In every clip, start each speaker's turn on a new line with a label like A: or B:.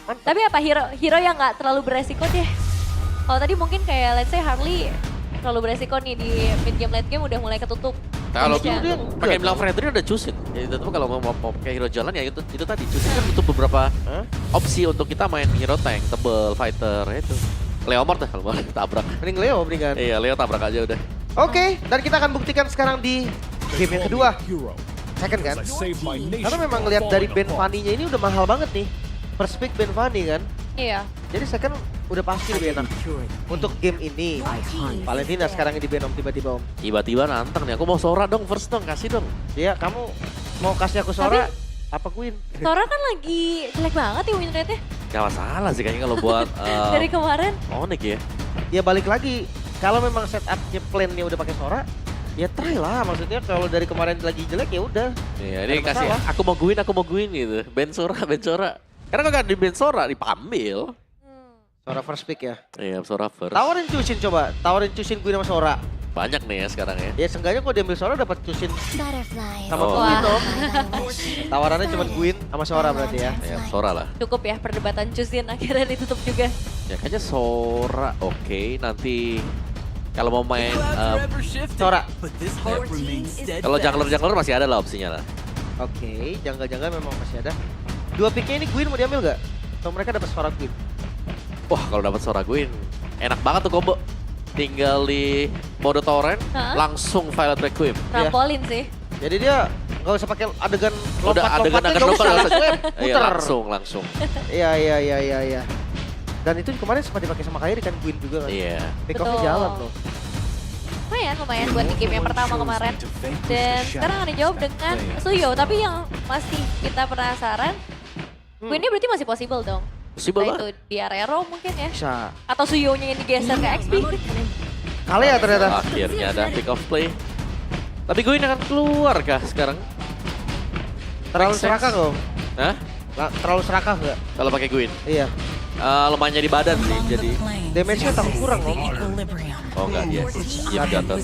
A: Tapi apa hero yang nggak terlalu beresiko deh. Kalau tadi mungkin kayak let's say Harley terlalu beresiko nih di mid game late game udah mulai ketutup.
B: Kalau
A: Harusnya.
B: pakai bilang Freddy udah cusin. Ya itu tuh kalau mau pakai hero jalan ya itu tadi cusin kan butuh beberapa opsi untuk kita main hero tank, tebel, fighter itu. Leomord dah kalau mau tabrak.
C: Mending Leo mendingan.
B: Iya, Leo tabrak aja udah.
C: Oke, dan kita akan buktikan sekarang di game yang kedua. Second kan? Karena memang ngelihat dari Ben Fanny-nya ini udah mahal banget nih. First pick Ben Fanny kan.
A: Iya.
C: Jadi second udah pasti lebih enak. Untuk game ini, Valentina sekarang yang di ban Om tiba-tiba Om.
B: Tiba-tiba nantang nih, aku mau Sora dong, first dong, kasih dong.
C: Iya, kamu mau kasih aku Sora, apa Queen?
A: Sora kan lagi jelek banget ya win rate-nya
B: Gak masalah sih kayaknya kalau buat
A: dari kemarin.
B: Onyx ya.
C: Ya balik lagi, kalau memang setupnya plan-nya udah pakai Sora, ya try lah. Maksudnya kalau dari kemarin lagi jelek ya udah.
B: Iya, ini
C: Nggak ada
B: kasih,
C: masalah.
B: aku mau guin gitu. Ben Sora. Karena kalau nggak di Ben Sora, dipanggil.
C: Sora first pick ya.
B: Iya, Sora first.
C: Tawarin Cusin coba, tawarin Cusin Queen sama Sora.
B: Banyak nih ya sekarang ya.
C: Ya seenggaknya kalau diambil Sora dapat Cusin sama
B: Oh.
C: Queen
A: Wah.
C: Om. Tawarannya cuma Queen sama Sora berarti ya.
B: Ya, Sora lah.
A: Cukup ya perdebatan Cusin akhirnya ditutup juga.
B: Ya kayaknya Sora oke. Nanti kalau mau main
C: Sora.
B: kalau jungler masih ada lah opsinya lah.
C: Oke, janggal-janggal memang masih ada. Dua picknya ini Queen mau diambil nggak? Atau mereka dapat Sora Queen?
B: Wah, kalau dapat Sora Guin enak banget tuh combo. Tinggal di mode torrent,
A: Hah?
B: langsung Violet Requiem.
A: Trampolin sih.
C: Jadi dia nggak usah pakai adegan
B: Udah
C: lompat-lompatnya,
B: adegan
C: nggak usah langsung
B: Iya,
C: muter.
B: langsung.
C: Iya. Dan itu kemarin sempat dipakai sama Kairi kan Queen juga kan.
B: Iya.
C: Pick off-nya
A: Betul.
C: jalan loh.
A: Lumayan buat di game yang pertama kemarin. Dan sekarang akan dijawab dengan Suyo. Tapi yang masih kita penasaran, Queen ini berarti masih possible dong.
B: Possible
A: Entah
B: lah.
A: itu di Arero mungkin ya.
C: Bisa.
A: Atau Suyonya yang digeser ke XP.
C: Kali ya ternyata.
B: Akhirnya ada pick off play. Tapi Guin akan keluar kah sekarang?
C: Terlalu
B: Make sense.
C: serakah kok.
B: Hah?
C: Terlalu serakah nggak?
B: Kalau pakai Guin?
C: Iya.
B: Lumayan di badan sih, jadi...
C: Damage-nya takut kurang Om.
B: Oh enggak, dia. Iya, jatuh.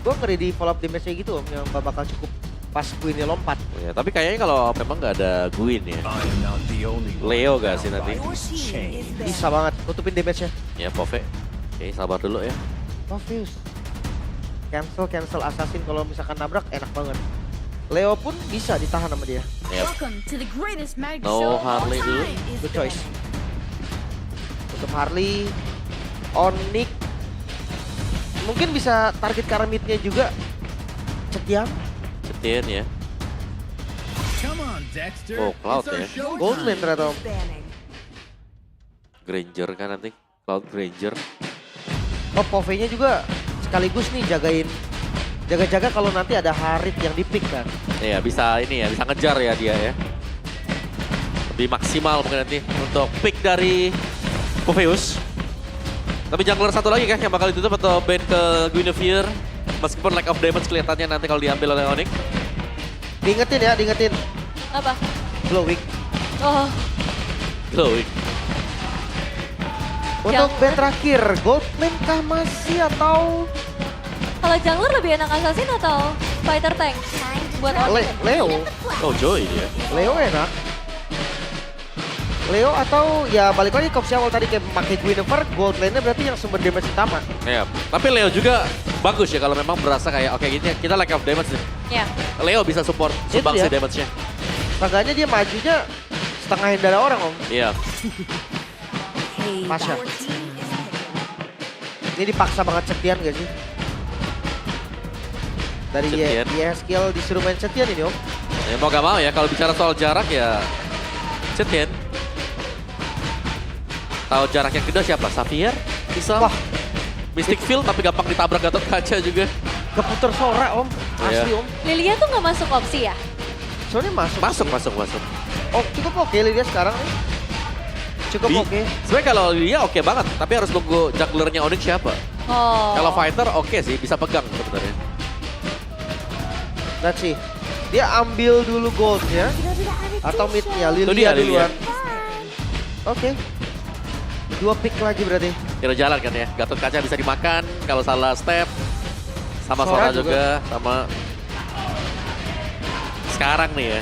C: Gue ngeri di follow up damage-nya gitu Om, yang bakal cukup pas Queen-nya lompat.
B: Ya, tapi kayaknya kalau memang nggak ada Guin ya. Leo gak sih nanti?
C: Bisa banget nutupin damage-nya.
B: Ya, Pove. Oke, sabar dulu ya.
C: Obvious. Cancel assassin kalau misalkan nabrak enak banget. Leo pun bisa ditahan sama dia.
B: Ya,
D: No
B: Harley dulu.
C: Good choice. Untuk Harley, Onyx mungkin bisa target ke arah mid-nya juga. Cetiam,
B: Setien ya. Oh, Cloud ya.
C: Goldman ternyata Om.
B: Granger kan nanti. Cloud Granger.
C: Oh, Pove-nya juga sekaligus nih jaga-jaga kalau nanti ada Harit yang di-pick kan.
B: Iya, bisa ini ya, bisa ngejar ya dia ya. Lebih maksimal mungkin nanti untuk pick dari Poveus. Tapi jungler satu lagi kah yang bakal ditutup atau ban ke Guinevere? Meskipun lack of damage kelihatannya nanti kalau diambil oleh Onyx.
C: Diingetin.
A: Apa?
C: Glowing.
A: Oh,
B: Glowing.
C: Untuk
A: Jungler.
C: band terakhir, Goldman kah masih atau
A: kalau jungler lebih enak assassin atau fighter tank? Buat Onyx.
C: Leo?
B: Oh, Joy dia.
C: Leo enak. Leo atau ya balik lagi ke opsi awal tadi kayak pakai Guinevere, gold lane-nya berarti yang sumber damage utama.
B: Ya, tapi Leo juga bagus ya kalau memang berasa kayak oke gini kita lack of damage nih.
A: Ya.
B: Leo bisa support
C: Itu
B: sumbang
C: dia.
B: si damage-nya.
C: Makanya dia majunya setengahin dari orang Om.
B: Iya.
C: Pasha. Ini dipaksa banget Setian gak sih? Dari
B: Setian.
C: skill disuruh main Setian ini Om.
B: Ya mau gak mau ya kalau bicara soal jarak ya Setien. Tahu jarak yang kedua siapa? Xavier? Bisa.
C: Wah.
B: Mystic Field tapi gampang ditabrak Gatot Kaca juga.
C: Keputar Sora Om. Asli
B: Iya.
C: Om.
A: Lilia tuh nggak masuk opsi ya?
C: Soalnya masuk.
B: Masuk.
C: Oh cukup oke Lydia sekarang nih. Cukup oke.
B: Sebenarnya kalau dia oke banget, tapi harus nunggu junglernya Onyx siapa.
A: Oh.
B: Kalau fighter oke sih, bisa pegang sebenarnya.
C: Let's see. Dia ambil dulu goldnya atau midnya
B: Itu
C: Lilia
B: dia,
C: duluan. Oke. Dua pick lagi berarti.
B: Kira jalan kan ya, Gatot Kaca bisa dimakan kalau salah step. Sama
C: Sora
B: Sora juga, sama sekarang nih ya,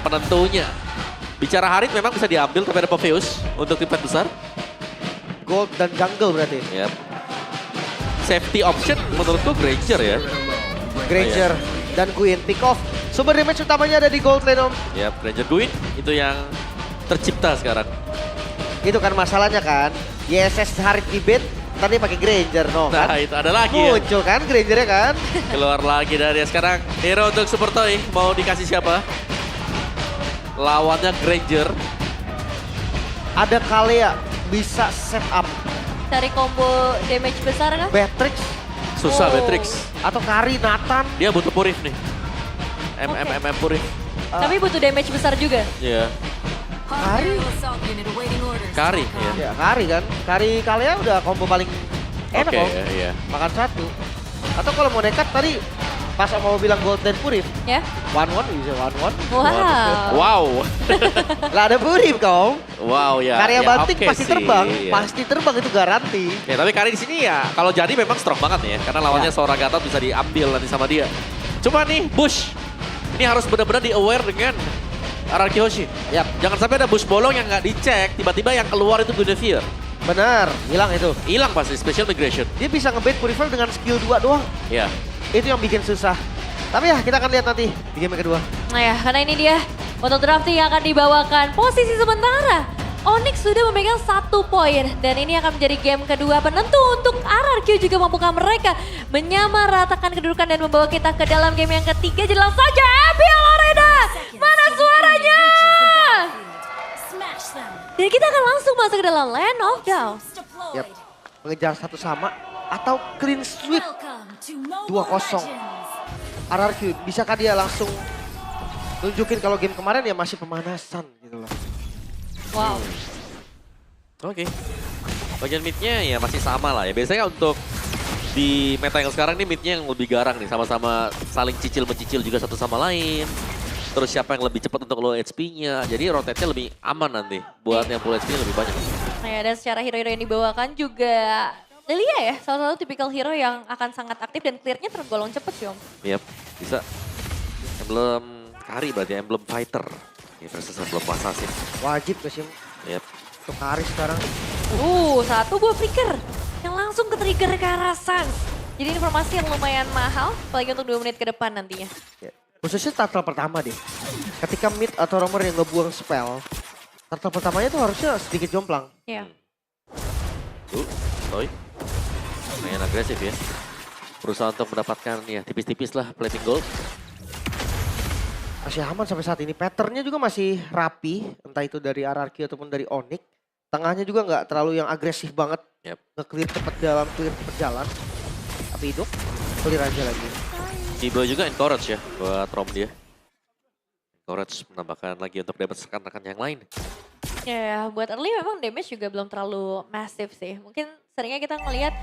B: penentunya. Bicara Harit memang bisa diambil tapi ada Popheus untuk tim fight besar.
C: Gold dan jungle berarti.
B: Yap. Safety option menurutku Granger ya.
C: Granger dan Queen pick off. Sumber damage utamanya ada di gold lane Om.
B: Yap, Granger Queen itu yang tercipta sekarang.
C: Itu kan masalahnya kan. YSS Harit di bait, tadi pakai Granger no
B: Nah
C: kan.
B: itu ada lagi ya.
C: Muncul kan Grangernya kan.
B: Keluar lagi dari sekarang. Hero untuk Super Toy mau dikasih siapa? Lawannya Granger.
C: Ada Kalea bisa set up
A: Cari combo damage besar kan?
C: Beatrix
B: Susah
A: Oh.
B: Beatrix.
C: atau Kari Nathan.
B: Dia butuh Purif nih.
A: Oke.
B: Purif.
A: Tapi butuh damage besar juga.
B: Iya.
C: Kari.
B: Kari ya.
C: Ya Kari kan. Kari Kalea udah combo paling enak
B: Oke,
C: Om.
B: iya.
C: Makan satu. Atau kalau mau nekat tadi pas mau bilang gold dan Purif.
A: Ya.
C: 1-1 bisa 1-1.
A: Wow.
B: Wow.
C: Lah ada Purif kau.
B: Wow ya.
C: Karya
B: ya,
C: banting
B: oke
C: pasti
B: sih,
C: terbang.
B: iya.
C: Pasti terbang itu garanti.
B: Ya tapi Kari di sini ya kalau jadi memang strong banget ya karena lawannya
C: Ya.
B: Sora Gatot bisa diambil nanti sama dia. Cuma nih Bush ini harus benar-benar di aware dengan Araki Hoshi.
C: Yap,
B: Jangan sampai ada Bush bolong yang nggak dicek tiba-tiba yang keluar itu Guinevere.
C: benar. Hilang itu.
B: Hilang pasti special migration.
C: Dia bisa ngebait Purifier dengan skill 2 doang.
B: Ya.
C: Itu yang bikin susah. Tapi ya kita akan lihat nanti di game yang kedua.
A: Nah ya, karena ini dia untuk drafting yang akan dibawakan posisi sementara. Onyx sudah memegang 1 poin dan ini akan menjadi game kedua penentu untuk RRQ juga membuka mereka menyamaratakan kedudukan dan membawa kita ke dalam game yang ketiga. Jelas saja FPL Arena, mana suaranya? Dan kita akan langsung masuk ke dalam Land of Down.
C: Yap, mengejar satu sama atau clean sweep 2-0. RRQ, bisakah dia langsung nunjukin kalau game kemarin ya masih pemanasan gitu loh.
A: Wow.
B: Oke. Bagian midnya ya masih sama lah ya. Biasanya untuk di meta yang sekarang nih midnya yang lebih garang nih. Sama-sama saling cicil-mencicil juga satu sama lain. Terus siapa yang lebih cepat untuk low HP-nya. Jadi rotate-nya lebih aman nanti. Buat yang full HP-nya lebih banyak.
A: Nah ya, dan secara hero-hero yang dibawakan juga Lilia ya, salah satu tipikal hero yang akan sangat aktif dan clear-nya tergolong cepet sih Om.
B: Yap, bisa. Emblem Kari berarti emblem fighter. Ini versus emblem assassin.
C: Wajib ke Sim
B: Yap.
C: untuk Haris sekarang.
A: Satu buah flicker yang langsung ke trigger ke arah Sans. Jadi informasi yang lumayan mahal, apalagi untuk 2 menit ke depan nantinya.
C: Ya. Khususnya turtle pertama deh. Ketika mid atau romer yang ngebuang spell, turtle pertamanya tuh harusnya sedikit jomplang.
A: Ya.
B: Toy. Lumayan agresif ya. Berusaha untuk mendapatkan ya tipis-tipis lah plating gold.
C: Masih aman sampai saat ini. Patternnya juga masih rapi. Entah itu dari RRQ ataupun dari Onyx. Tengahnya juga nggak terlalu yang agresif banget.
B: Yep.
C: Nge-clear cepet jalan, clear cepet jalan. Tapi hidup, clear aja lagi.
B: Kibo juga encourage ya buat Rom dia. Encourage menambahkan lagi untuk dapat rekan-rekan yang lain.
A: Ya, buat early memang damage juga belum terlalu massive sih. Mungkin seringnya kita ngelihat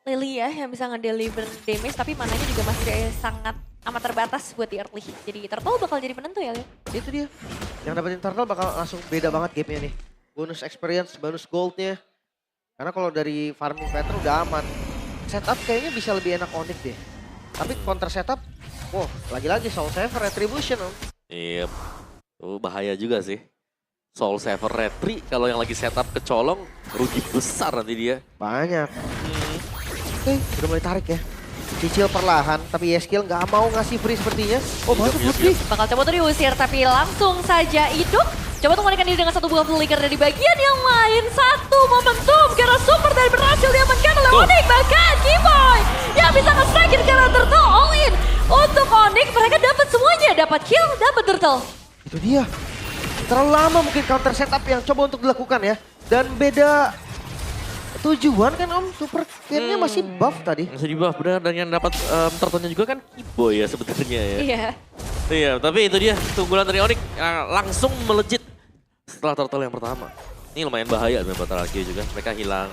A: Lilia yang bisa ngedeliver damage, tapi mananya juga masih sangat amat terbatas buat di early. Jadi Turtle bakal jadi penentu ya, Lil.
C: Itu dia. Yang dapetin turtle bakal langsung beda banget gamenya nih. Bonus experience, bonus goldnya. Karena kalau dari farming pattern udah aman. Setup kayaknya bisa lebih enak Onyx deh. Tapi counter setup, wow lagi-lagi Soul Saver Retribution Om.
B: Iya. Bahaya juga sih. Soul Saver Retri kalau yang lagi setup kecolong rugi besar nanti dia.
C: Banyak. Oke, udah mulai tarik ya. Cicil perlahan, tapi Yeskiel nggak mau ngasih free sepertinya. Oh, masuk
B: Hidup,
C: putih.
A: Bakal coba tuh diusir, tapi langsung saja hidup. Coba tuh mengalihkan diri dengan 1 buah flicker dari bagian yang lain. Satu momentum karena super dari berhasil diamankan oleh Onyx. Bahkan Keyboy yang bisa nge-strike karena Turtle all in. Untuk Onyx mereka dapat semuanya. Dapat kill, dapat Turtle.
C: Itu dia. Terlalu lama mungkin counter setup yang coba untuk dilakukan ya. Dan beda tujuan kan Om. Super kayaknya masih buff tadi.
B: Masih di buff benar dan yang dapat turtle-nya juga kan Kibo ya sebenarnya ya.
A: Iya.
B: Iya, tapi itu dia keunggulan dari Onyx langsung melejit setelah turtle yang pertama. Ini lumayan bahaya buat RRQ juga. Mereka hilang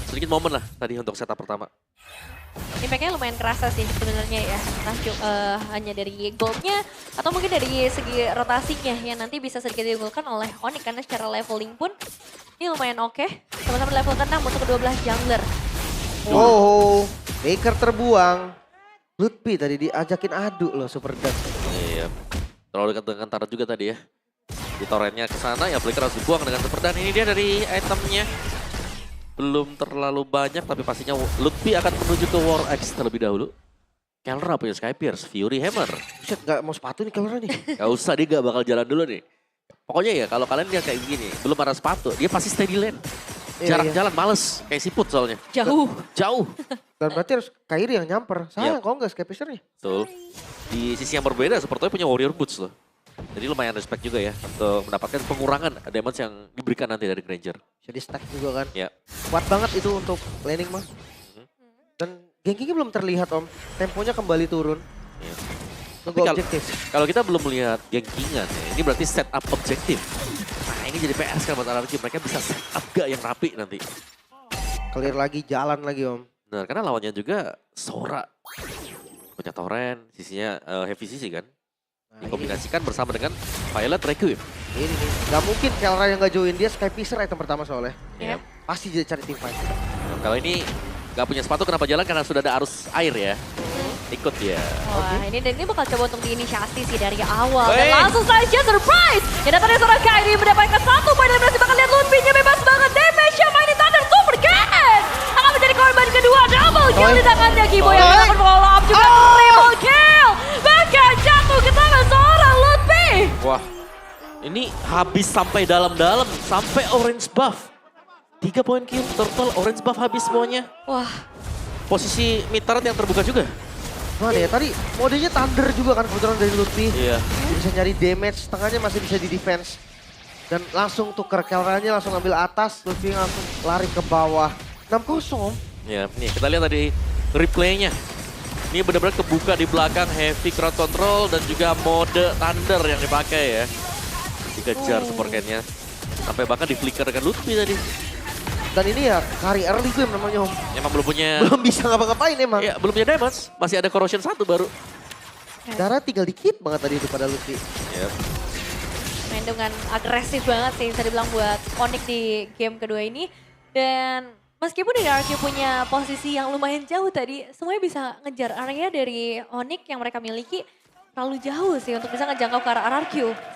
B: sedikit momen lah tadi untuk setup pertama.
A: Impactnya lumayan kerasa sih sebenarnya ya. Entah hanya dari goldnya atau mungkin dari segi rotasinya yang nanti bisa sedikit diunggulkan oleh Onyx karena secara leveling pun ini lumayan oke. Sama-sama level ke-6 untuk ke-12 jungler.
C: Oh, Baker terbuang. Lutfi tadi diajakin adu loh Super Dance.
B: Iya, terlalu dekat dengan Tara juga tadi ya. Di torrentnya ke sana ya Flicker harus dibuang dengan super dan ini dia dari itemnya. Belum terlalu banyak tapi pastinya Lutfi akan menuju ke War X terlebih dahulu. Kelra punya Sky Pierce, Fury Hammer.
C: Buset, gak mau sepatu nih Kelra nih.
B: Gak usah, dia gak bakal jalan dulu nih. Pokoknya ya kalau kalian lihat kayak gini, belum ada sepatu, dia pasti steady lane. Jarang
C: Iya.
B: jalan, males. Kayak siput soalnya.
A: Jauh.
B: Jauh.
C: Dan berarti harus Kairi yang nyamper. Sayang
B: Yap.
C: kalau nggak Sky Piercer-nya.
B: Betul. Di sisi yang berbeda, Super Toy punya Warrior Boots loh. Jadi lumayan respect juga ya untuk mendapatkan pengurangan damage yang diberikan nanti dari Granger.
C: Bisa di stack juga kan.
B: Ya.
C: Kuat banget itu untuk laning mah. Dan gankingnya belum terlihat Om. Temponya kembali turun.
B: Ya.
C: Nunggu
B: Tapi
C: objektif.
B: Kalau kita belum melihat gankingan ya, ini berarti set up objektif. Nah ini jadi PS kan buat RRQ, mereka bisa set up gak yang rapi nanti.
C: Clear lagi, jalan lagi Om.
B: Nah karena lawannya juga Sora. Punya Torrent, sisinya Heavy Sisi kan.
C: Nah,
B: Dikombinasikan bersama dengan Violet Requiem.
C: ini nih. Gak mungkin Kelra yang gak join dia Sky Piercer item pertama soalnya.
A: Ya.
C: Pasti jadi cari team fight.
B: Nah, kalau ini gak punya sepatu kenapa jalan? Karena sudah ada arus air ya. Ikut ya.
A: Wah, ini bakal coba untuk diinisiasi sih dari awal. Dan
B: Hey.
A: langsung saja surprise. Yang datangnya seorang Kairi mendapatkan 1 poin dan berhasil bakal lihat Lutfi-nya bebas banget. Damage-nya mainin Thunder Super Cat. Akan menjadi korban kedua. Double kill
C: Toy.
A: di tangannya Kiboy yang
C: Toy.
A: melakukan follow up juga triple kill. Bahkan jatuh ke tangan seorang Lutfi.
B: Wah. Ini habis sampai dalam-dalam. Sampai orange buff. 3 poin kill. Total orange buff habis semuanya.
A: Wah,
B: Posisi mid turret yang terbuka juga.
C: Mana ya tadi modenya Thunder juga kan kebetulan dari Lutfi.
B: Iya.
C: Dia bisa nyari damage, setengahnya masih bisa di defense. Dan langsung tuker Kelranya langsung ambil atas, Lutfi langsung lari ke bawah. 6-0 Om.
B: Ya, nih kita lihat tadi replaynya. Ini benar-benar kebuka di belakang heavy crowd control dan juga mode thunder yang dipakai ya. Dikejar super can-nya. Sampai bahkan di flicker dengan Lutfi tadi.
C: Dan ini ya carry early game namanya Om.
B: Emang belum punya
C: Belum bisa ngapa-ngapain emang.
B: ya, belum punya damage. Masih ada corrosion 1 baru.
C: Darah tinggal dikit banget tadi itu pada Lutfi.
B: Ya.
A: main dengan agresif banget sih bisa dibilang buat Onyx di game kedua ini. Dan meskipun dari RRQ punya posisi yang lumayan jauh tadi, semuanya bisa ngejar area dari Onyx yang mereka miliki terlalu jauh sih untuk bisa ngejangkau ke arah RRQ.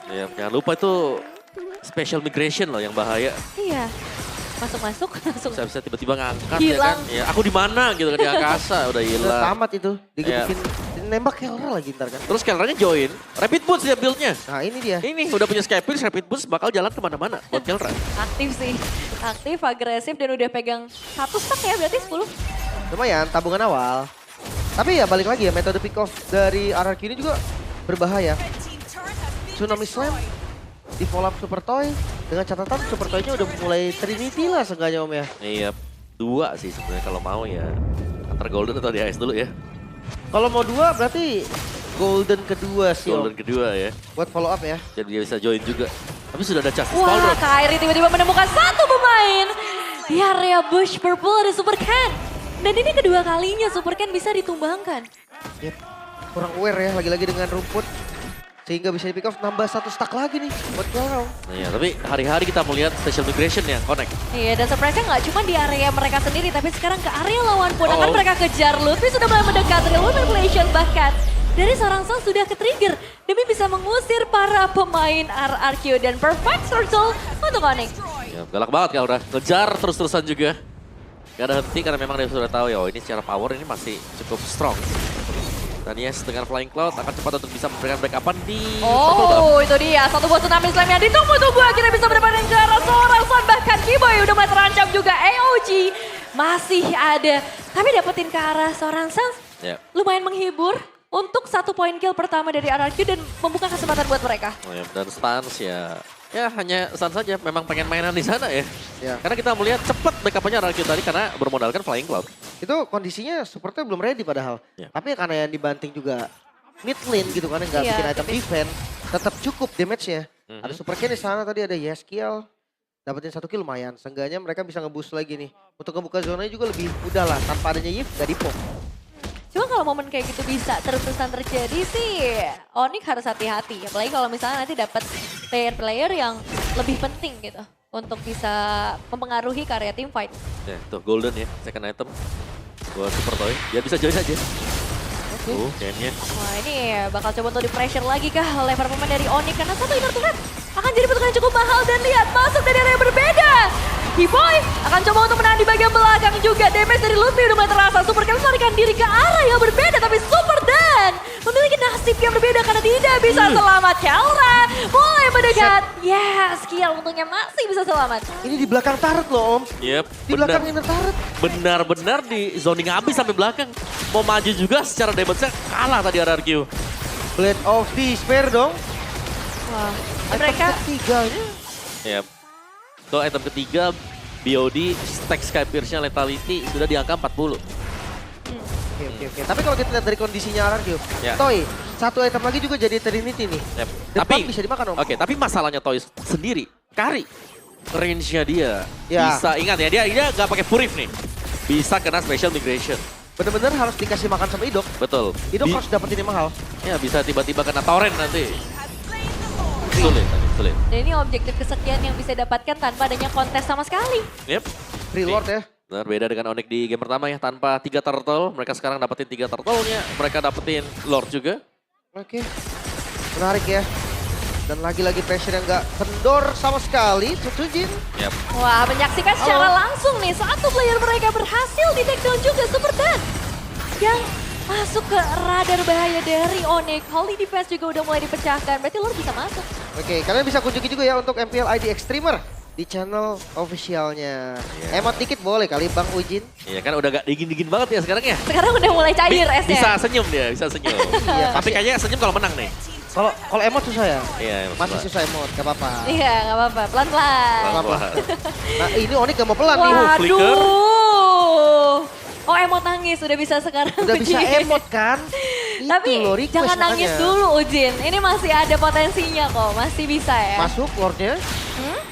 B: Ya, jangan lupa itu special migration loh yang bahaya.
A: Iya, masuk-masuk langsung.
B: Bisa tiba-tiba ngangkat ya
A: Hilang.
B: kan. Ya, aku di mana gitu kan di angkasa udah
C: Udah
B: hilang.
C: tamat itu. Digebukin, nembak Kelra lagi ntar kan.
B: Terus Kelranya join, Rapid Boots dia build-nya.
C: Nah ini dia.
B: Ini udah punya Sky Pierce, Rapid Boots bakal jalan kemana-mana buat Kelra.
A: Aktif sih, aktif, agresif dan udah pegang 1 stack ya berarti 10.
C: Lumayan tabungan awal. Tapi ya balik lagi ya metode pick off dari RRQ ini juga berbahaya. Tsunami Slam di follow up Super Toy dengan catatan Super Toy-nya udah mulai Trinity lah seenggaknya Om ya.
B: Iya, 2 sih sebenarnya kalau mau ya. Antara Golden atau di AS dulu ya.
C: Kalau mau 2 berarti Golden kedua sih Om.
B: Golden kedua ya.
C: Buat follow up ya.
B: Jadi dia bisa join juga. Tapi sudah ada Justice
A: Wah,
B: Powder.
A: Kairi tiba-tiba menemukan 1 pemain di area bush purple ada Super Ken. Dan ini kedua kalinya Super Ken bisa ditumbangkan.
C: Yep. Kurang aware ya lagi-lagi dengan rumput. Sehingga bisa di pick off nambah 1 stack lagi nih buat Kelra.
B: Nah, ya, tapi hari-hari kita melihat special migration yang connect.
A: Iya, dan surprise-nya nggak cuma di area mereka sendiri, tapi sekarang ke area lawan pun akan
B: Oh.
A: mereka kejar. Lutfi sudah mulai mendekat, real manipulation bahkan dari seorang Sang sudah ke-trigger demi bisa mengusir para pemain RRQ dan perfect circle untuk Onyx.
B: Ya, galak banget kalau udah ngejar terus-terusan juga. Gak ada henti karena memang dia sudah tahu ya, oh ini secara power ini masih cukup strong. Dan Yes dengan Flying Cloud akan cepat untuk bisa memberikan backupan di Purple Buff.
A: Oh, itu dia. Satu buah tsunami slam yang ditunggu-tunggu akhirnya bisa mendapatkan ke arah seorang Son. Bahkan Kiboy udah mulai terancam juga. AOG masih ada. Tapi dapetin ke arah seorang Son
B: Ya.
A: lumayan menghibur untuk 1 poin kill pertama dari RRQ dan membuka kesempatan buat mereka.
B: Oh, ya. Dan stans ya hanya stans saja. Memang pengen mainan di sana ya.
C: Ya.
B: Karena kita melihat cepat backup-nya RRQ tadi karena bermodalkan Flying Cloud.
C: Itu kondisinya supportnya belum ready padahal.
B: Ya.
C: Tapi karena yang dibanting juga mid lane gitu kan, nggak
A: Iya,
C: bikin item
A: tipis.
C: defense, tetap cukup damage-nya.
B: Mhm.
C: Ada Super Ken di sana tadi, ada Yeskiel. Dapetin 1 kill lumayan. Seenggaknya mereka bisa nge-boost lagi nih. Untuk ngebuka zonanya juga lebih mudah lah. Tanpa adanya Yif, gak dipok.
A: Cuma kalau momen kayak gitu bisa terus-terusan terjadi sih, Onyx harus hati-hati. Apalagi kalau misalnya nanti dapat player-player yang lebih penting gitu untuk bisa mempengaruhi karya tim fight.
B: Ya, tuh Golden ya, second item buat Super Toy. Dia bisa join aja.
C: Oke.
B: Kayaknya.
A: Wah ini bakal coba untuk di pressure lagi kah oleh para pemain dari Onyx karena 1 inner turret akan jadi pertukaran yang cukup mahal dan lihat masuk dari area yang berbeda. Hiboy akan coba untuk menahan di bagian belakang juga. Damage dari Lutfi udah mulai terasa. Super Kali melarikan diri ke arah yang berbeda. Tapi Super Dan memiliki nasib yang berbeda karena tidak bisa selamat. Kelra mulai mendekat. Yes, Kiel untungnya masih bisa selamat.
C: Ini di belakang turret loh Om.
B: Yep,
C: Di belakang inner turret.
B: benar-benar di zoning habis sampai belakang. Mau maju juga secara damage-nya kalah tadi RRQ.
C: Blade of Despair dong.
A: Wah,
C: Item
A: mereka
C: ketiganya.
B: Yep. Tuh item ketiga, BOD, stack Sky Pierce-nya Lethality sudah di angka 40.
C: Oke. Tapi kalau kita lihat dari kondisinya RRQ,
B: Ya.
C: Toy, satu item lagi juga jadi Trinity nih.
B: Yep.
C: Depan
B: Tapi
C: bisa dimakan Om.
B: Oke, tapi masalahnya Toys sendiri, Kari, range-nya dia
C: Ya.
B: bisa, ingat ya, dia nggak pakai Purif nih. Bisa kena Special Migration.
C: Bener-bener harus dikasih makan sama Idok.
B: Betul.
C: Idok harus dapetin yang mahal.
B: Ya bisa tiba-tiba kena Torrent nanti. Sulit tadi, sulit.
A: Dan ini objektif kesekian yang bisa dapatkan tanpa adanya kontes sama sekali.
B: Yep.
C: Free Lord ya.
B: Benar, beda dengan Onyx di game pertama ya, tanpa 3 turtle, mereka sekarang dapetin 3 turtle-nya, mereka dapetin Lord juga.
C: Oke. Menarik ya. Dan lagi-lagi pressure yang nggak kendor sama sekali. Tutujin.
B: Yep.
A: Wah, menyaksikan secara langsung nih, satu player mereka berhasil di take down juga Super Dan. Yang masuk ke radar bahaya dari Onyx. Holy Defense juga udah mulai dipecahkan, berarti Lord bisa masuk.
C: Oke, kalian bisa kunjungi juga ya untuk MPL ID Extremer di channel officialnya. Emot dikit boleh kali Bang Ujin.
B: Iya kan udah gak dingin-dingin banget ya sekarang ya.
A: Sekarang udah mulai cair esnya.
B: Bisa senyum dia, bisa senyum.
C: Iya,
B: Tapi
C: pasti.
B: kayaknya senyum kalau menang nih.
C: Kalau emot susah ya?
B: Iya,
C: Masih susah emot, gak apa-apa.
A: Iya, nggak apa-apa, pelan-pelan.
C: Apa-apa. Nah ini Onyx gak mau pelan nih.
B: flicker.
A: Waduh. Oh, emot nangis udah bisa sekarang.
C: Udah bisa
A: Ujin.
C: emot kan? Itu
A: Tapi
C: loh, request
A: jangan nangis
C: makanya.
A: dulu Ujin. Ini masih ada potensinya kok, masih bisa ya.
C: Masuk Lordnya.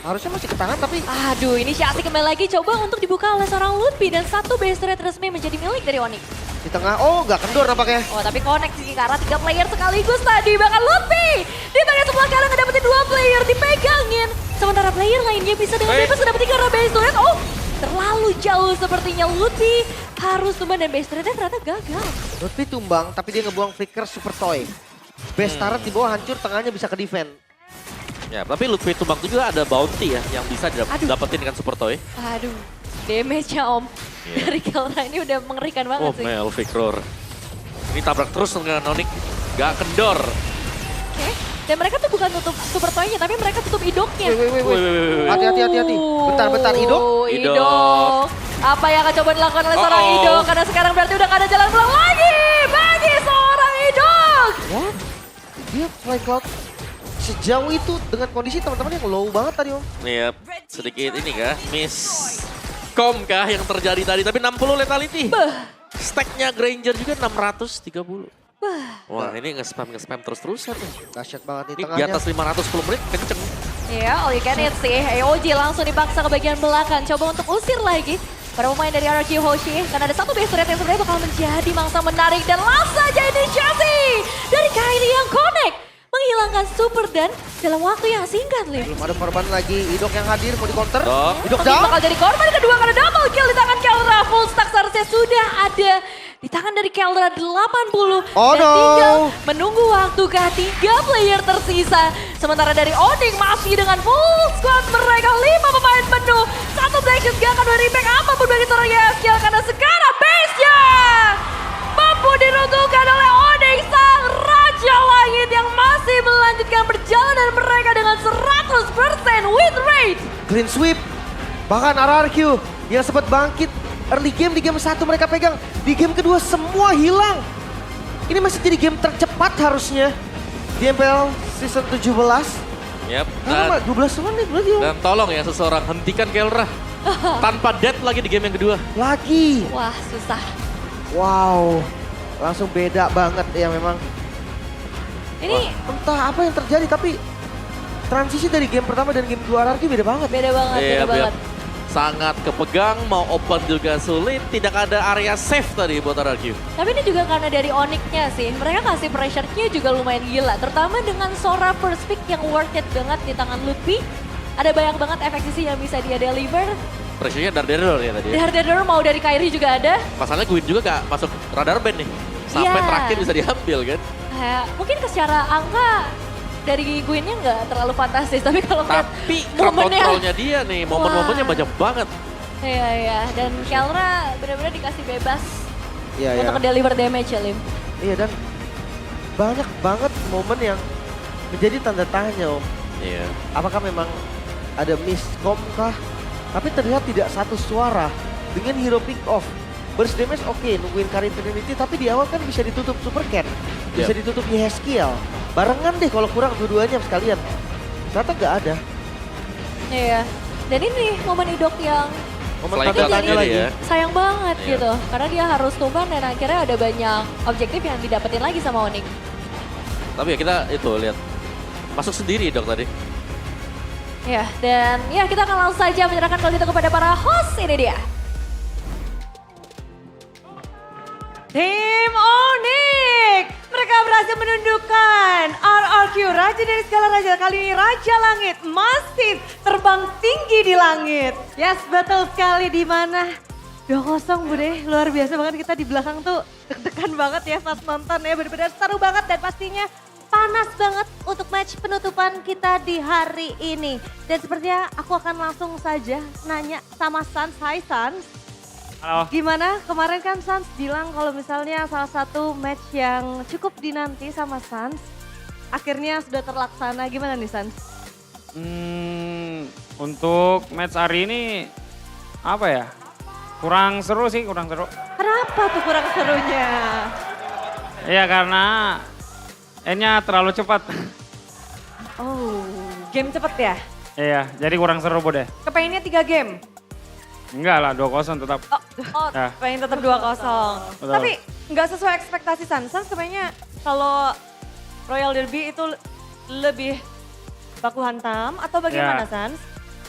C: Harusnya masih ke tangan tapi
A: Aduh, inisiasi kembali lagi coba untuk dibuka oleh seorang Lutfi dan satu base turret resmi menjadi milik dari Onyx.
C: di tengah. Oh nggak kendor nampaknya.
A: Oh, tapi connect sih karena 3 player sekaligus tadi. Bahkan Lutfi di bagian sebelah kanan ngedapetin 2 player dipegangin. Sementara player lainnya bisa dengan bebas ngedapetin karena base turret. Oh, terlalu jauh sepertinya Lutfi harus tumbang dan base turretnya ternyata gagal.
C: Lutfi tumbang tapi dia ngebuang flicker super toy. Base turret di bawah hancur, tengahnya bisa ke defend.
B: Ya, tapi Lutfi tumbang juga ada bounty ya yang bisa
A: Aduh.
B: dapetin dengan Super Toy.
A: Aduh, damage-nya Om.
B: Iya.
A: Dari Kelra ini udah mengerikan banget
B: Oh,
A: sih.
B: Melvic Roar. Ini tabrak terus dengan Onyx. Gak kendor.
A: Oke. Dan mereka tuh bukan tutup super toy-nya, tapi mereka tutup idoknya.
C: Wih. Hati-hati. Bentar, Idok.
A: Idok. Apa yang akan coba dilakukan oleh seorang
B: Uh-oh.
A: Idok? Karena sekarang berarti udah gak ada jalan pulang lagi bagi seorang Idok.
C: What? Dia fly cloud sejauh itu dengan kondisi teman-teman yang low banget tadi Om.
B: Iya, sedikit ini kah, miss com kah yang terjadi tadi. Tapi 60 lethality.
A: Bah.
B: Stacknya Granger juga 630.
A: Bah.
B: Wah, ini nge-spam terus-terusan nih.
C: Dahsyat banget nih
B: Ini di
C: tengahnya.
B: atas 510 menit kenceng.
A: Ya, all you can eat sih. AOG langsung dipaksa ke bagian belakang. Coba untuk usir lagi para pemain dari RRQ Hoshi. Karena ada satu base turret yang sebenarnya bakal menjadi mangsa menarik. Dan langsung saja inisiasi dari Kairi yang connect. Menghilangkan Super Dan dalam waktu yang singkat, Lim.
C: Belum ada korban lagi. Idok yang hadir mau di counter.
B: Dok.
C: Idok
A: Tapi
C: down.
A: bakal jadi korban kedua karena double kill di tangan Kelra. Full stack seharusnya sudah ada di tangan dari Kelra 80.
C: Oh,
A: dan
C: no.
A: tinggal menunggu waktu ke 3 player tersisa. Sementara dari Onyx masih dengan full squad mereka 5 pemain penuh. Satu Black Shoes gak akan berimpact apapun bagi seorang YSKL karena sekarang base-nya mampu diruntuhkan oleh Onyx sang Raja Langit yang masih melanjutkan perjalanan mereka dengan 100% win rate.
C: Clean sweep. Bahkan RRQ yang sempat bangkit early game di game 1 mereka pegang. Di game kedua semua hilang. Ini masih jadi game tercepat harusnya. Di MPL season 17.
B: Yap,
C: Karena
B: dan,
C: 12 menit berarti Om.
B: dan tolong ya seseorang hentikan Kelra. Tanpa death lagi di game yang kedua.
C: Lagi.
A: Wah, susah.
C: Wow. Langsung beda banget ya memang.
A: Ini
C: Entah apa yang terjadi tapi transisi dari game pertama dan game kedua RRQ beda banget.
A: beda banget,
B: Iya,
A: beda banget.
B: Sangat kepegang, mau open juga sulit. Tidak ada area safe tadi buat RRQ.
A: Tapi ini juga karena dari Onyx-nya sih. Mereka kasih pressure-nya juga lumayan gila. Terutama dengan Sora first pick yang worth it banget di tangan Lutfi. Ada banyak banget efek sisi yang bisa dia deliver.
B: Pressure-nya Dardaner ya tadi.
A: Dardaner mau dari Kairi juga ada.
B: Pasalnya Gwyn juga gak masuk radar band nih. Sampai
A: Iya.
B: terakhir bisa diambil kan.
A: Kayak, mungkin secara angka dari Gwynnya nggak terlalu fantastis, tapi kalau ngeliat
B: Tapi crowd
A: momennya,
B: controlnya dia nih, momen-momennya
A: Wah.
B: banyak banget.
A: iya, dan Kelra benar-benar dikasih bebas
C: Iya,
A: untuk deliver damage ya, Lim.
C: Iya, dan banyak banget momen yang menjadi tanda tanya, Om.
B: Iya.
C: Apakah memang ada miscom kah? Tapi terlihat tidak satu suara dengan hero pick off. Burst damage oke, nungguin Karin Trinity, tapi di awal kan bisa ditutup Super Ken. Bisa
B: Yep.
C: ditutup Yeskiel. Barengan deh kalau kurang dua-duanya sekalian. Ternyata nggak ada.
A: Iya, dan ini momen idok yang
C: Momen
B: Flying
C: tanda
B: Duck
C: tanya
B: ini
C: lagi.
B: ya.
A: sayang banget
B: Iya.
A: gitu. Karena dia harus tumbang dan akhirnya ada banyak objektif yang didapetin lagi sama Onyx.
B: Tapi ya kita itu lihat masuk sendiri dok tadi.
A: Ya, dan ya kita akan langsung saja menyerahkan kali itu kepada para host. Ini dia.
E: Tim Onyx, mereka berhasil menundukkan RRQ, Raja dari segala raja. Kali ini Raja Langit masih terbang tinggi di langit. Yes, betul sekali, di mana 2-0 Bude, luar biasa banget, kita di belakang tuh deg-degan banget ya pas nonton ya, benar-benar seru banget dan pastinya panas banget untuk match penutupan kita di hari ini. Dan sepertinya aku akan langsung saja nanya sama Sans. Hai Sans.
F: Halo.
E: Gimana? Kemarin kan Sans bilang kalau misalnya salah satu match yang cukup dinanti sama Sans, akhirnya sudah terlaksana. Gimana nih Sans?
F: Untuk match hari ini apa ya? Kurang seru sih, kurang seru.
E: Kenapa tuh kurang serunya?
F: Iya karena endnya terlalu cepat.
E: Oh, game cepet ya?
F: Iya, jadi kurang seru Bude.
E: Kepengennya 3 game?
F: Enggak lah, 2-0 tetap.
E: Oh,
F: Ya.
E: pengen tetap 2-0.
F: Betul.
E: Tapi nggak sesuai ekspektasi Sans. Sans kepengennya kalau Royal Derby itu lebih baku hantam atau bagaimana
F: Ya.
E: Sans?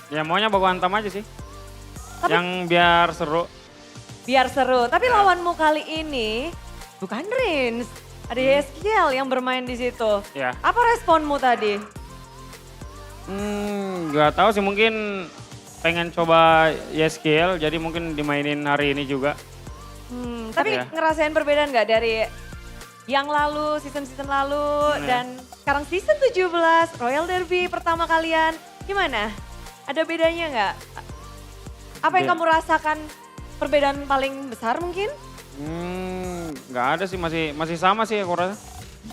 F: Ya maunya baku hantam aja sih.
E: Tapi-
F: Yang biar seru.
E: Biar seru. Tapi lawanmu kali ini bukan Rins. Ada Yeskiel yang bermain di situ.
F: Ya.
E: Apa responmu tadi?
F: Nggak tahu sih, mungkin pengen coba Yeskiel, jadi mungkin dimainin hari ini juga.
E: Tapi
F: Ya.
E: ngerasain perbedaan nggak dari yang lalu, season-season lalu,
F: Ya.
E: dan sekarang season 17, Royal Derby pertama kalian. Gimana? Ada bedanya nggak? Apa yang
F: Be-
E: kamu rasakan perbedaan paling besar mungkin?
F: Nggak ada sih, masih sama sih aku rasa.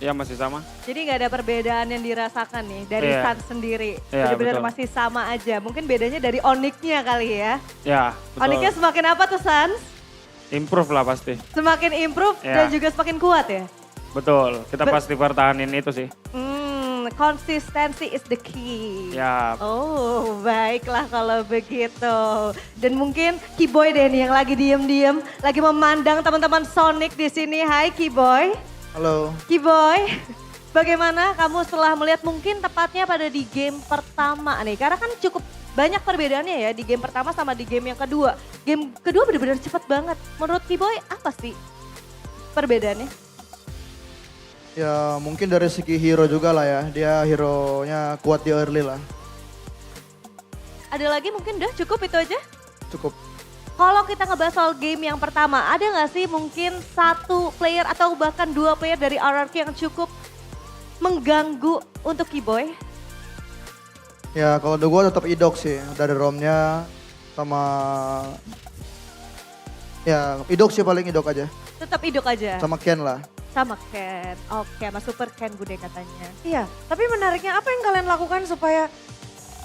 F: Ya masih sama.
E: Jadi nggak ada perbedaan yang dirasakan nih dari
F: Iya.
E: Sans sendiri.
F: Iya,
E: Benar-benar
F: betul.
E: masih sama aja. Mungkin bedanya dari Onyx-nya kali ya.
F: Ya, betul.
E: Onyx-nya semakin apa tuh Sans?
F: Improve lah pasti.
E: Semakin improve
F: Iya.
E: dan juga semakin kuat ya?
F: Betul, kita pasti pertahanin itu sih.
E: Konsistensi is the key.
F: Ya,
E: Oh, baiklah kalau begitu. Dan mungkin Keyboy deh nih yang lagi diem-diem, lagi memandang teman-teman Sonic di sini. Hai Keyboy.
G: Halo,
E: Keyboy, bagaimana kamu setelah melihat mungkin tepatnya pada di game pertama nih? Karena kan cukup banyak perbedaannya ya di game pertama sama di game yang kedua. Game kedua benar-benar cepat banget. Menurut Keyboy apa sih perbedaannya?
G: ya mungkin dari segi hero juga lah ya. Dia hero-nya kuat di early lah.
E: Ada lagi mungkin udah cukup itu aja?
G: Cukup.
E: Kalau kita ngebahas soal game yang pertama, ada nggak sih mungkin satu player atau bahkan 2 player dari RRQ yang cukup mengganggu untuk Keyboy?
G: Ya kalau ada gue tetap idok sih. Dari romnya sama... Ya idok sih paling idok aja.
E: Tetap idok aja.
G: Sama Ken lah.
E: Sama Ken. Oke, sama Super Ken Bude katanya. Iya, tapi menariknya apa yang kalian lakukan supaya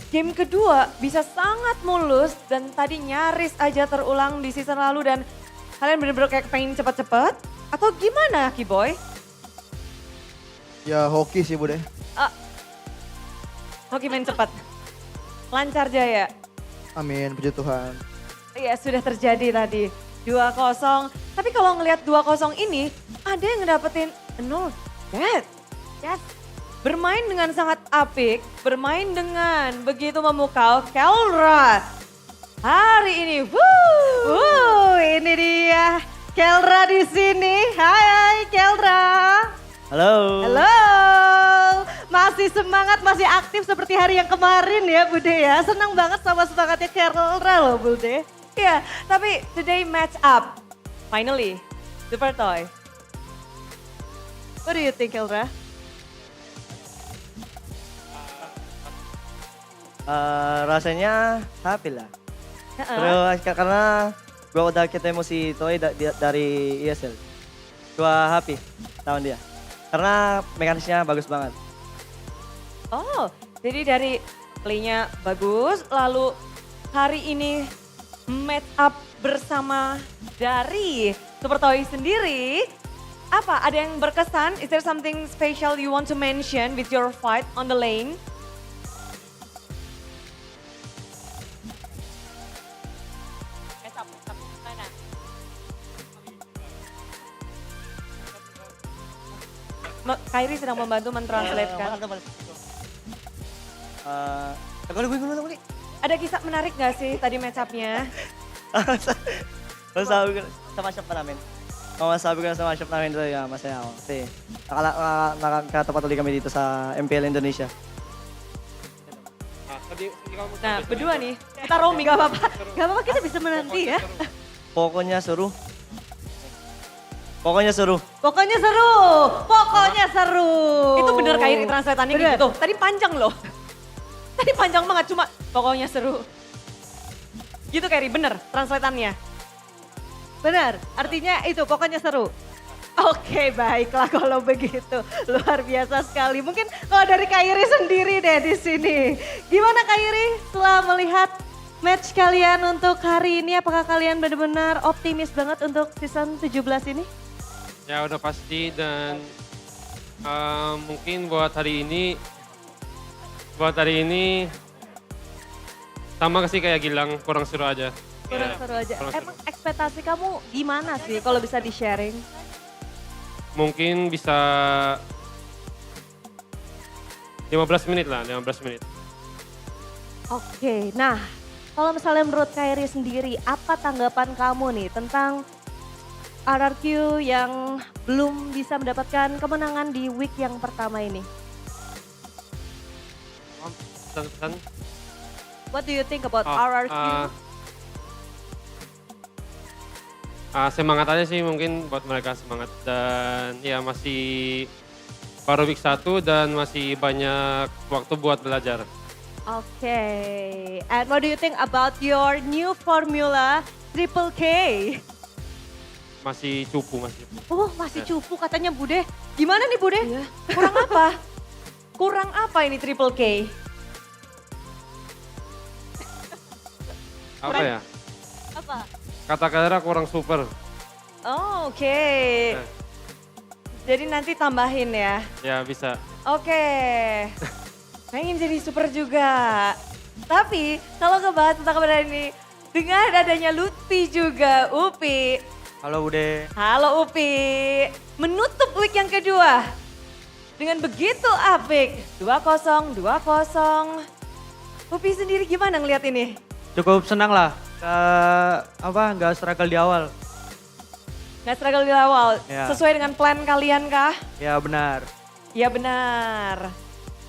E: game kedua bisa sangat mulus dan tadi nyaris aja terulang di season lalu dan kalian bener-bener kayak pengen cepet-cepet? Atau gimana Keyboy?
G: Ya hoki sih Bude.
E: Hoki main cepat. Lancar jaya.
G: Amin, puji Tuhan.
E: Iya sudah terjadi tadi. 2-0. Tapi kalau ngelihat 2-0 ini ada yang ngedapetin no bad. Yes. Bermain dengan sangat apik, bermain dengan begitu memukau Kelra. Hari ini, ini dia Kelra di sini. Hai Kelra.
H: Halo.
E: Halo. Masih semangat, masih aktif seperti hari yang kemarin ya Bude ya. Senang banget sama semangatnya Kelra loh Bude. Iya, tapi today match up. Finally, Super Toy. What do you think Kelra?
H: Rasanya happy lah.
E: Heeh.
H: Terus karena gue udah ketemu si Toy dari ESL. Gue happy tahun dia. Karena mekanisnya bagus banget.
E: Oh, jadi dari playnya bagus, lalu hari ini match up bersama dari Super Toy sendiri. Apa, ada yang berkesan? Is there something special you want to mention with your fight on the lane? Kairi sedang membantu mentranslatekan.
H: Gue.
E: Ada kisah menarik gak sih tadi match up-nya?
H: Masabi ko sama shop namin. Masabi ko sama shop namin ito, masaya ako. Kasi nakakatapat ulit kami dito sa MPL Indonesia.
E: Nah, berdua nih, kita roaming gak apa-apa. Gak apa-apa, kita bisa menanti ya.
H: Pokoknya seru. Pokoknya seru.
E: Pokoknya seru, pokoknya seru. Itu bener Kairi translatannya gitu. Tadi panjang loh. Tadi panjang banget, cuma pokoknya seru. Gitu Kairi, bener translatannya. Bener, artinya itu pokoknya seru. Oke, baiklah kalau begitu. Luar biasa sekali. Mungkin kalau dari Kairi sendiri deh di sini. Gimana Kairi setelah melihat match kalian untuk hari ini? Apakah kalian benar-benar optimis banget untuk season 17 ini?
I: Ya udah pasti dan mungkin buat hari ini sama sih kayak Gilang, kurang seru aja.
E: Kurang
I: Ya,
E: seru aja.
I: kurang seru.
E: Emang ekspektasi kamu gimana sih kalau bisa di-sharing?
I: Mungkin bisa 15 menit lah, 15 menit.
E: Oke, nah kalau misalnya menurut Kairi sendiri, apa tanggapan kamu nih tentang RRQ yang belum bisa mendapatkan kemenangan di week yang pertama ini?
I: Pesan-pesan.
E: What do you think about
I: Oh,
E: RRQ?
I: Semangat aja sih mungkin buat mereka, semangat. Dan ya masih baru week 1 dan masih banyak waktu buat belajar.
E: Oke, and what do you think about your new formula Triple K?
I: Masih cupu.
E: Oh, masih cupu katanya Bude. Gimana nih Bude? Kurang apa? Kurang apa ini Triple K?
I: Apa ya?
E: Apa?
I: Kata-kata kurang super.
E: Oh, oke. Jadi nanti tambahin ya.
I: Ya bisa.
E: Oke. Pengen jadi super juga. Tapi kalau ngebahas tentang kebenaran ini, dengan adanya Lutfi juga, Upi.
H: Halo Bude.
E: Halo Upi. Menutup week yang kedua. Dengan begitu apik. 2-0, 2-0. Upi sendiri gimana ngeliat ini?
H: Cukup senang lah. Nggak struggle di awal.
E: Gak struggle di awal.
H: Ya.
E: Sesuai dengan plan kalian kah?
H: Ya benar.
E: Ya benar.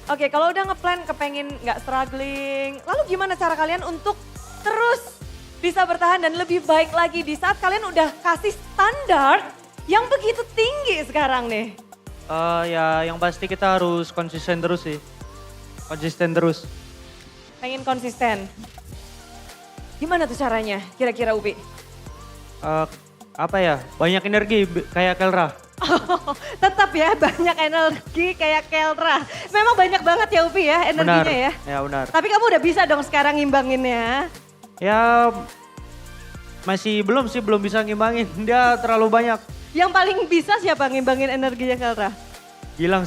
E: Oke, kalau udah ngeplan kepengen nggak struggling, lalu gimana cara kalian untuk terus bisa bertahan dan lebih baik lagi di saat kalian udah kasih standar yang begitu tinggi sekarang nih?
H: Ya yang pasti kita harus konsisten terus sih. Konsisten terus.
E: Pengen konsisten. Gimana tuh caranya kira-kira Upi?
H: Banyak energi kayak Kelra.
E: Tetap ya banyak energi kayak Kelra. Memang banyak banget ya Upi ya energinya
H: Benar.
E: ya.
H: Ya benar.
E: Tapi kamu udah bisa dong sekarang ngimbanginnya.
H: Ya belum bisa ngimbangin. Dia terlalu banyak.
E: Yang paling bisa siapa ngimbangin energinya Kelra?
H: Gilang.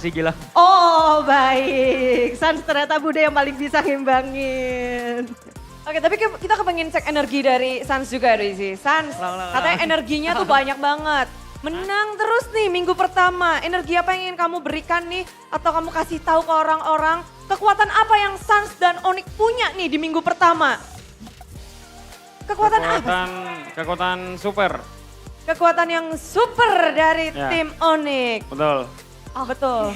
E: Oh baik, Sans ternyata Bude yang paling bisa ngimbangin. Oke, tapi kita kepengen cek energi dari Sans juga Rizzy. Sans, katanya energinya tuh banyak banget. Menang terus nih minggu pertama. Energi apa yang ingin kamu berikan nih? Atau kamu kasih tahu ke orang-orang kekuatan apa yang Sans dan Onyx punya nih di minggu pertama? Kekuatan apa?
F: Kekuatan super.
E: Kekuatan yang super dari
F: Ya.
E: tim Onyx.
F: Betul.
E: Oh betul.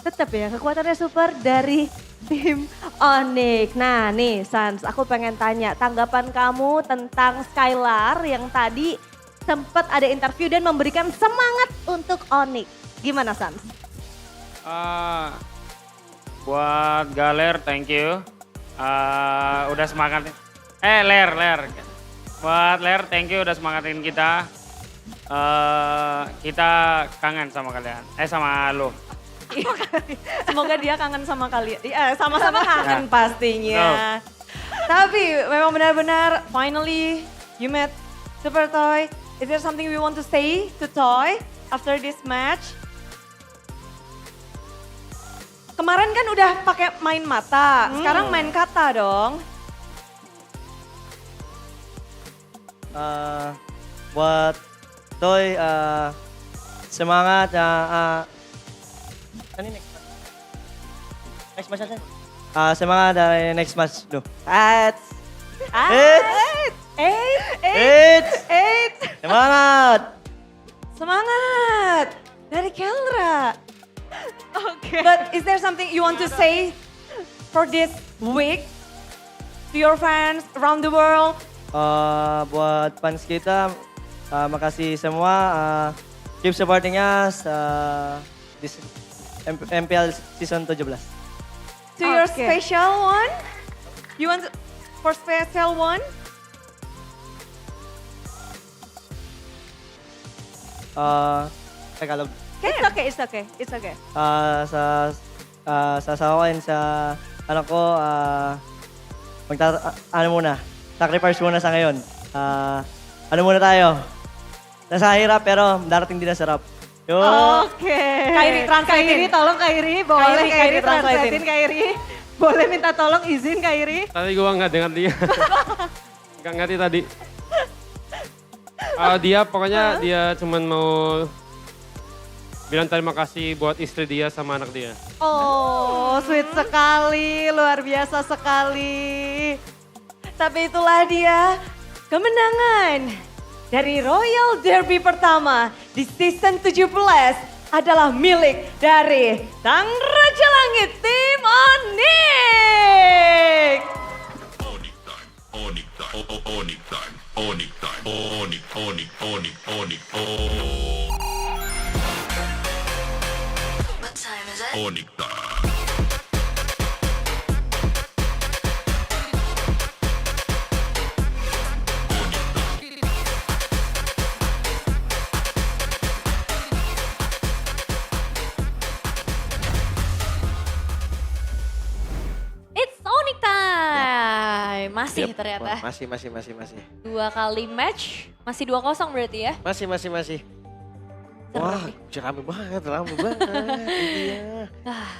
E: Tetap ya kekuatannya super dari tim Onyx. Nah nih Sans, aku pengen tanya tanggapan kamu tentang Skylar yang tadi sempat ada interview dan memberikan semangat untuk Onyx. Gimana Sans?
F: Buat Galer, thank you. Udah semangatin. Ler. Buat Ler, thank you udah semangatin kita. Kita kangen sama kalian. Sama lo.
E: Semoga dia kangen sama kalian. Sama-sama kangen pastinya. Tapi memang benar-benar finally you met Super Toy. Is there something we want to say to Toy after this match? Kemarin kan udah pakai main mata, sekarang main kata dong.
H: Buat Toy, semangat. Ini next match aja. Semangat dari next match. Duh.
E: Eight.
H: Semangat.
E: Dari Kelra. Okay. But is there something you want to say for this week to your fans around the world?
H: Buat fans kita, makasih semua. Keep supporting us. This MPL season 17.
E: To your special one? You want for special one?
H: Tagalog.
E: It's okay.
H: Sa asawa and sa anak ko, sacrifice muna sa ngayon. Muna tayo. Nasa hirap pero darating din na sarap. Yun.
E: Okay. Kairi, tolong Kairi. Boleh Kairi translatein Kairi. Boleh minta tolong izin Kairi.
I: Tadi gua nggak dengar dia. Nggak ngerti tadi. Dia pokoknya dia cuman mau bilang terima kasih buat istri dia sama anak dia.
E: Oh, sweet sekali, luar biasa sekali. Tapi itulah dia kemenangan dari Royal Derby pertama di season 17 adalah milik dari Sang Raja Langit Tim Onyx.
A: It's Onyx time. Masih
C: Yep.
A: ternyata.
C: Wah, masih.
A: 2 kali match, masih 2-0 berarti ya.
C: Masih. Wah, rame banget. Iya.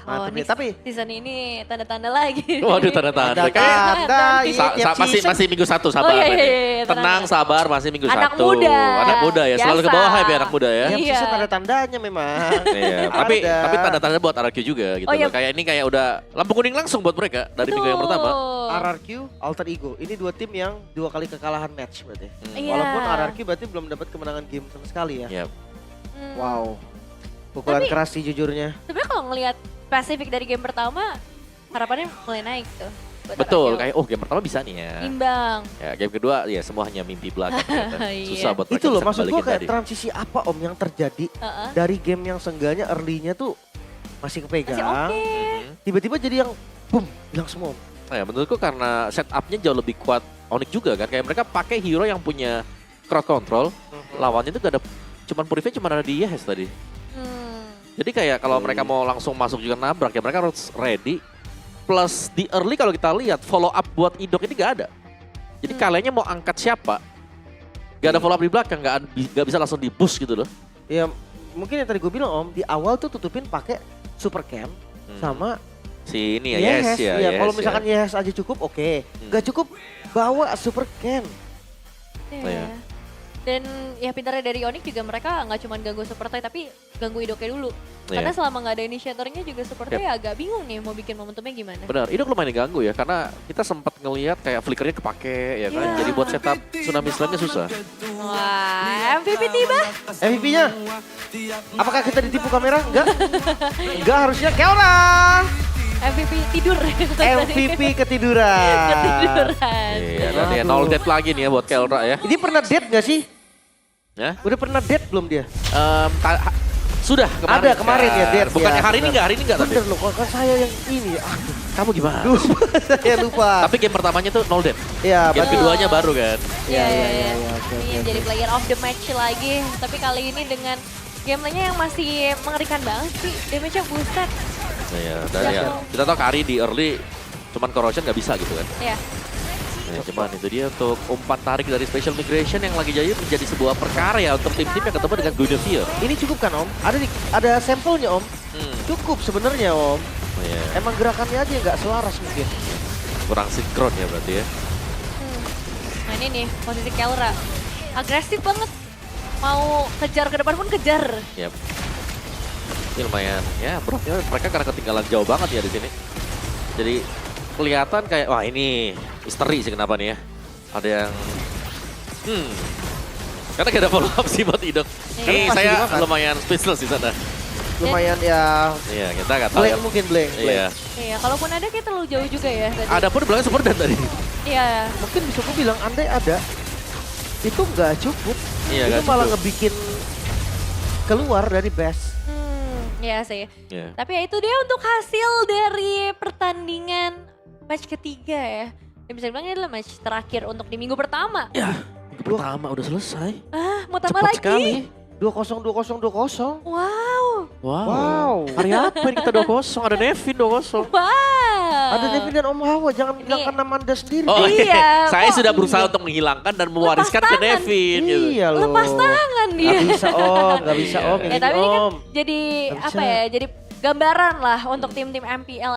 C: Mantap
A: Onyx
C: ya, tapi
A: season ini tanda-tanda lagi.
B: Waduh, tanda-tanda.
C: tanda
B: Kayak masih minggu 1 sabar.
A: Oh, iya,
B: Tenang, sabar, masih minggu 1.
A: Anak muda.
B: Anak muda ya, selalu ke
A: Biasa.
B: bawah hype ya anak muda ya.
C: tiap
A: Iya.
C: season ada tandanya memang.
B: Iya, tapi
C: Ada.
B: tanda-tanda buat RRQ juga gitu
A: Oh, iya.
B: loh. Kayak ini kayak udah lampu kuning langsung buat mereka dari minggu yang pertama.
C: RRQ, Alter Ego. Ini 2 tim yang 2 kali kekalahan match berarti.
A: Iya.
C: Walaupun RRQ berarti belum dapat kemenangan game sama sekali ya.
B: Iya.
C: Wow. Pukulan
A: Tapi-
C: keras sih jujurnya.
A: Sebenarnya kalau ngelihat Pacific dari game pertama, harapannya mulai naik tuh. buat
B: Betul,
A: RRQ.
B: kayak game pertama bisa nih ya.
A: Imbang.
B: Ya, game kedua ya semua hanya mimpi belaka. ternyata.
A: Iya.
B: Susah buat mereka
C: Itu loh
B: bisa
C: maksud gua
B: balikin
C: kayak
B: tadi.
C: transisi apa Om yang terjadi
A: Heeh.
C: dari game yang seenggaknya early-nya tuh masih kepegang.
A: Masih oke.
C: Tiba-tiba jadi yang boom, hilang semua Om.
B: Nah, ya, menurutku karena setupnya jauh lebih kuat Onyx juga kan. Kayak mereka pakai hero yang punya crowd control. Lawannya itu gak ada, cuman Purify cuma ada di Yes tadi. Jadi kayak kalau mereka mau langsung masuk juga nabrak ya mereka harus ready. Plus di early kalau kita lihat follow up buat Idok ini gak ada. Jadi kaliannya mau angkat siapa? Gak ada follow up di belakang, gak bisa langsung di boost gitu loh.
C: Ya mungkin yang tadi gue bilang Om, di awal tuh tutupin pakai Super Cam sama
B: Si ini ya, Yes ya.
C: Iya,
B: Yes,
C: kalau
B: ya.
C: misalkan Yes aja cukup oke. Gak cukup bawa Super Cam.
A: Iya. Dan ya pintarnya dari Onyx juga mereka nggak cuma ganggu Super Toy tapi ganggu Idoknya dulu. Karena
B: Iya.
A: selama nggak ada initiatornya juga Super Toy ya agak bingung nih mau bikin momentumnya gimana.
B: Benar, Idok lumayan diganggu ya karena kita sempat ngelihat kayak flickernya kepake ya kan.
A: Iya.
B: Jadi buat setup Tsunami Slam-nya susah.
A: Wah, MVP tiba.
C: MVP-nya? Apakah kita ditipu kamera? Enggak. Enggak, harusnya Kelra.
A: MVP tidur.
C: MVP ketiduran.
A: Ketiduran.
B: Iya, dan ya nol death lagi nih ya buat Kelra ya.
C: Ini pernah date gak sih?
B: Ya.
C: Udah pernah date belum dia?
B: Sudah kemarin.
C: Ada kemarin ya,
B: kan.
C: date,
B: Bukannya
C: ya,
B: hari ini
C: benar.
B: enggak tapi.
C: Bener loh, kalau saya yang ini. Aduh.
B: Kamu gimana?
C: Saya lupa.
B: Tapi game pertamanya tuh 0 death.
C: Iya,
B: Game
C: betul.
B: keduanya baru kan.
A: Iya,
C: iya,
A: iya.
C: iya, oke,
A: Ini
C: oke,
A: yang jadi player of the match lagi. Tapi kali ini dengan gameplaynya yang masih mengerikan banget sih. Damage-nya buset.
B: Iya, dan ya,
A: Jatuh.
B: kita tahu Kari di early cuman corrosion nggak bisa gitu kan.
A: Ya.
B: Nah, cuman itu dia untuk umpan tarik dari Special Migration yang lagi jadi menjadi sebuah perkara ya untuk tim-tim yang ketemu dengan Guinevere.
C: Ini cukup kan Om? Ada sampelnya Om.
B: Hmm.
C: Cukup sebenarnya Om.
B: Oh, iya.
C: Emang gerakannya aja nggak selaras mungkin.
B: Kurang sinkron ya berarti ya.
A: Nah ini nih posisi Kelra. Agresif banget. Mau kejar ke depan pun kejar.
B: Yap. Ini lumayan ya bro, ya, mereka karena ketinggalan jauh banget ya di sini. Jadi kelihatan kayak wah ini misteri sih kenapa nih ya. Ada yang karena gak ada follow up sih buat Idok.
A: Iya.
B: Ini
C: Pasti
B: saya
C: dimakan.
B: lumayan speechless di sana.
C: Lumayan ya
B: Iya, kita nggak tahu ya.
C: blank mungkin blank.
B: Iya.
A: Iya, kalaupun ada kita terlalu jauh juga ya tadi.
B: Ada pun bilangnya super dan tadi.
A: Iya.
C: Mungkin bisa gue bilang andai ada itu nggak cukup.
B: Iya,
C: itu
B: nggak
C: malah
B: cukup.
C: ngebikin keluar dari best.
A: Iya sih.
B: Iya.
A: Tapi ya itu dia untuk hasil dari pertandingan match ketiga ya. Dan bisa dibilang ini adalah match terakhir untuk di minggu pertama.
B: Ya, minggu pertama udah selesai.
A: Mau tambah
B: Cepat
A: lagi?
B: sekali.
C: 2-0, 2-0, 2-0.
A: Wow.
C: Wow.
B: Hari apa ini kita 2-0? Ada Nevin 2-0.
A: Wow.
C: Ada Nevin dan Om Hawa, jangan bilangkan nama Anda sendiri.
B: Oh
A: Iya,
B: saya
A: kok
B: sudah berusaha
C: iya.
B: untuk menghilangkan dan mewariskan ke
A: tangan.
B: Nevin. Gitu.
C: Iya loh.
A: Lepas tangan dia.
C: Gak bisa Om, gak bisa
B: Iya.
C: Om.
A: Ya
C: Ini
A: tapi ini kan
C: Om.
A: jadi
C: Nggak
A: apa
C: bisa.
A: ya? Jadi gambaran lah untuk tim-tim MPL